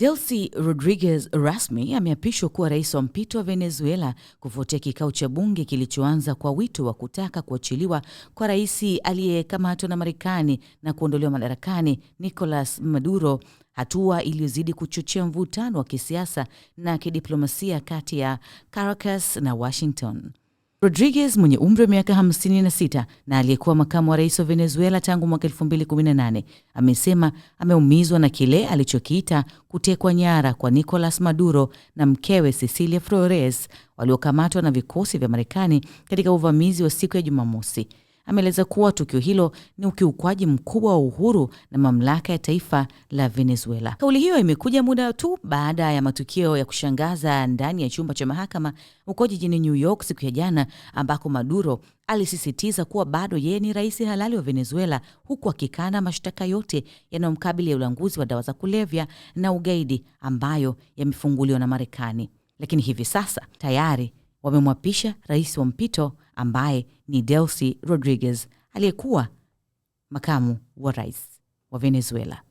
Delcy Rodriguez rasmi ameapishwa kuwa rais wa mpito wa Venezuela kufuatia kikao cha bunge kilichoanza kwa wito wa kutaka kuachiliwa kwa rais aliyekamatwa na Marekani na kuondolewa madarakani Nicolas Maduro, hatua iliyozidi kuchochea mvutano wa kisiasa na kidiplomasia kati ya Caracas na Washington. Rodriguez mwenye umri wa miaka 56 na aliyekuwa makamu wa rais wa Venezuela tangu mwaka 2018 amesema ameumizwa na kile alichokiita kutekwa nyara kwa Nicolas Maduro na mkewe Cecilia Flores waliokamatwa na vikosi vya Marekani katika uvamizi wa siku ya Jumamosi. Ameeleza kuwa tukio hilo ni ukiukwaji mkubwa wa uhuru na mamlaka ya taifa la Venezuela. Kauli hiyo imekuja muda tu baada ya matukio ya kushangaza ndani ya chumba cha mahakama huko jijini New York siku ya jana, ambako Maduro alisisitiza kuwa bado yeye ni rais halali wa Venezuela, huku akikana mashtaka yote yanayomkabili ya ulanguzi wa dawa za kulevya na ugaidi ambayo yamefunguliwa na Marekani. Lakini hivi sasa tayari wamemwapisha rais wa mpito ambaye ni Delcy Rodriguez, aliyekuwa makamu wa rais wa Venezuela.